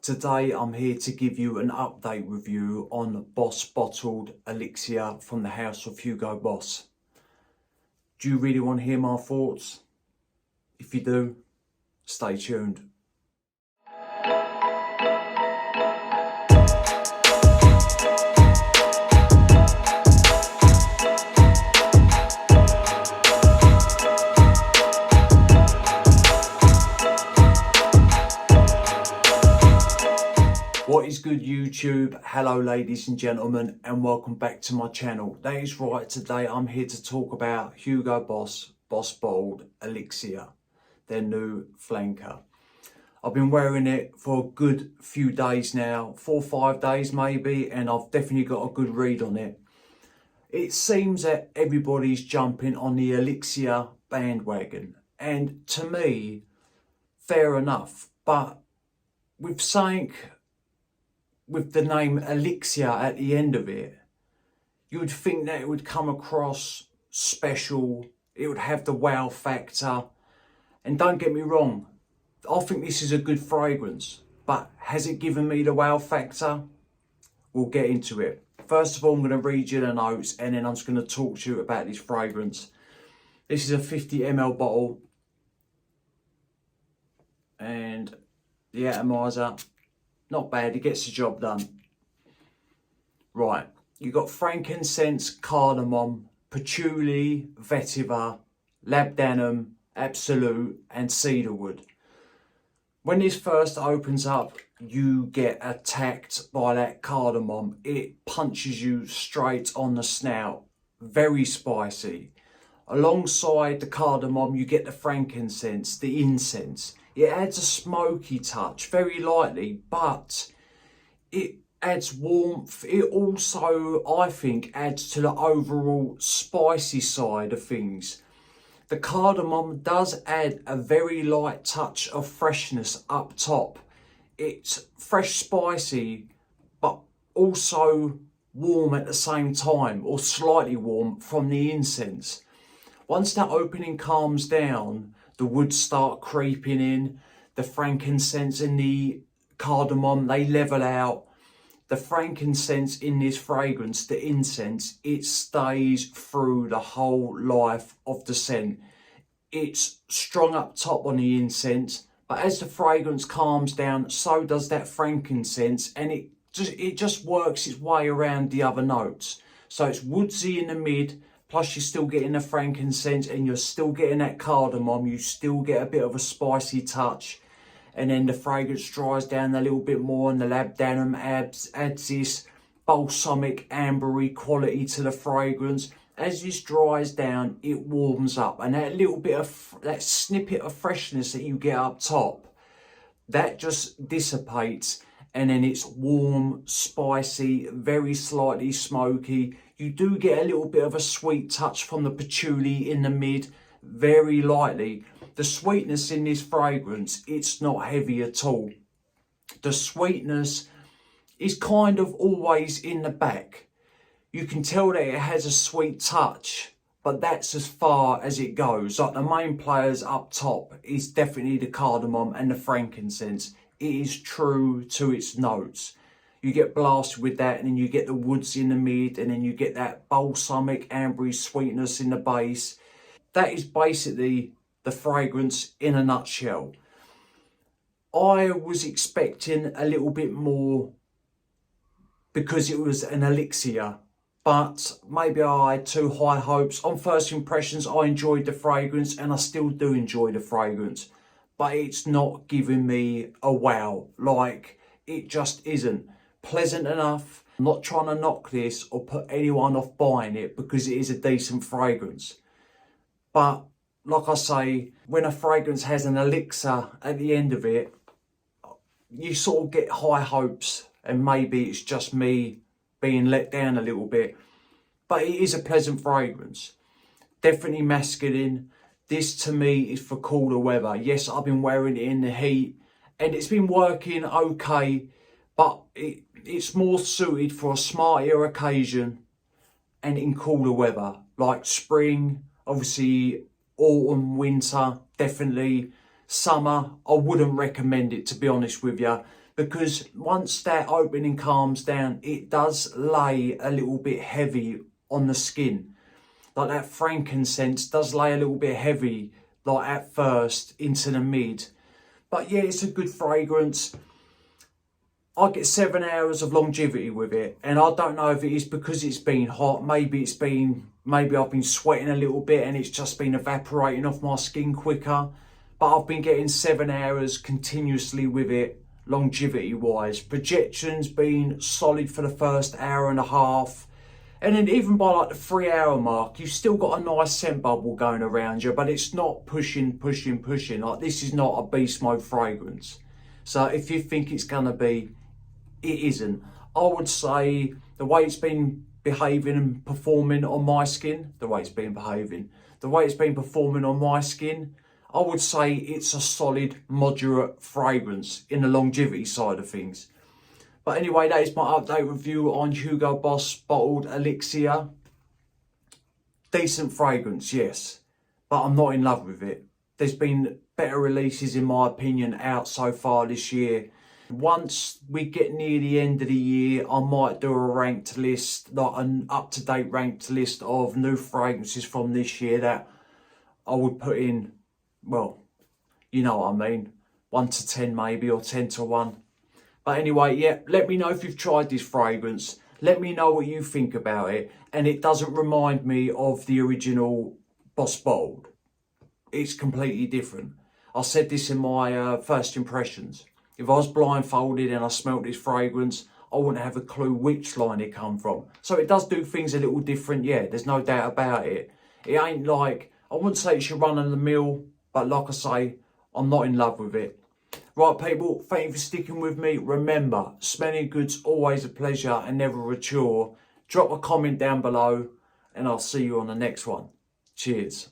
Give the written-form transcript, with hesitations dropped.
Today I'm here to give you an update review on Boss Bottled Elixir from the house of Hugo Boss. Do you really want to hear my thoughts? If you do, stay tuned. What is good, YouTube? Hello ladies and gentlemen, and welcome back to my channel. That is right, today I'm here to talk about Hugo Boss Bottled Elixir, their new flanker. I've been wearing it for a good few days now, 4 or 5 days maybe, and I've definitely got a good read on it. It seems that everybody's jumping on the elixir bandwagon, and to me, fair enough, but with something with the name elixir at the end of it, you would think that it would come across special, it would have the wow factor. And don't get me wrong, I think this is a good fragrance, but has it given me the wow factor? We'll get into it. First of all, I'm going to read you the notes and then I'm just going to talk to you about this fragrance. This is a 50 ml bottle, and the atomizer, not bad, it gets the job done. Right, you've got frankincense, cardamom, patchouli, vetiver, labdanum, absolute, and cedarwood. When this first opens up, you get attacked by that cardamom. It punches you straight on the snout. Very spicy. Alongside the cardamom, you get the frankincense, the incense. It adds a smoky touch, very lightly, but it adds warmth. It also, I think, adds to the overall spicy side of things. The cardamom does add a very light touch of freshness up top. It's fresh, spicy, but also warm at the same time, or slightly warm from the incense. Once that opening calms down, the woods start creeping in, the frankincense and the cardamom, they level out. The frankincense in this fragrance, the incense, it stays through the whole life of the scent. It's strong up top on the incense, but as the fragrance calms down, so does that frankincense, and it just works its way around the other notes. So it's woodsy in the mid, plus you're still getting the frankincense and you're still getting that cardamom. You still get a bit of a spicy touch. And then the fragrance dries down a little bit more and the labdanum adds this balsamic, ambery quality to the fragrance. As this dries down, it warms up. And that little bit of, that snippet of freshness that you get up top, that just dissipates. And then it's warm, spicy, very slightly smoky. You do get a little bit of a sweet touch from the patchouli in the mid, very lightly. The sweetness in this fragrance, it's not heavy at all. The sweetness is kind of always in the back. You can tell that it has a sweet touch, but that's as far as it goes. Like the main players up top is definitely the cardamom and the frankincense. It is true to its notes. You get blasted with that, and then you get the woods in the mid, and then you get that balsamic, ambery sweetness in the base. That is basically the fragrance in a nutshell. I was expecting a little bit more because it was an elixir, but maybe I had too high hopes. On first impressions, I enjoyed the fragrance, and I still do enjoy the fragrance, but it's not giving me a wow. Like, it just isn't. Pleasant enough. I'm not trying to knock this or put anyone off buying it because it is a decent fragrance. But like I say, when a fragrance has an elixir at the end of it, you sort of get high hopes, and maybe it's just me being let down a little bit. But it is a pleasant fragrance. Definitely masculine. This to me is for cooler weather. Yes, I've been wearing it in the heat and it's been working okay, but it's more suited for a smarter occasion and in cooler weather, like spring, obviously autumn, winter, definitely. Summer, I wouldn't recommend it, to be honest with you. because once that opening calms down, it does lay a little bit heavy on the skin. Like that frankincense does lay a little bit heavy, like at first into the mid. But yeah, it's a good fragrance. I get 7 hours of longevity with it, and I don't know if it is because it's been hot. Maybe I've been sweating a little bit and it's just been evaporating off my skin quicker. But I've been getting 7 hours continuously with it, longevity wise. Projection's been solid for the first hour and a half. And then even by like the 3 hour mark, you've still got a nice scent bubble going around you, but it's not pushing. Like, this is not a beast mode fragrance. So if you think it's gonna be, it isn't. I would say the way it's been behaving and performing on my skin, I would say it's a solid, moderate fragrance in the longevity side of things. But anyway, that is my update review on Hugo Boss Bottled Elixir. Decent fragrance, yes, but I'm not in love with it. There's been better releases, in my opinion, out so far this year. Once we get near the end of the year, I might do a ranked list, like an up-to-date ranked list of new fragrances from this year that I would put in, well, you know what I mean, 1 to 10 maybe, or 10 to 1. But anyway, yeah, let me know if you've tried this fragrance. Let me know what you think about it. And it doesn't remind me of the original Boss Bottled. It's completely different. I said this in my first impressions. If I was blindfolded and I smelt this fragrance, I wouldn't have a clue which line it come from. So it does do things a little different, yeah, there's no doubt about it. It ain't like, I wouldn't say it's your run of the mill, but like I say, I'm not in love with it. Right, people, thank you for sticking with me. Remember, smelling good's always a pleasure and never a chore. Drop a comment down below and I'll see you on the next one. Cheers.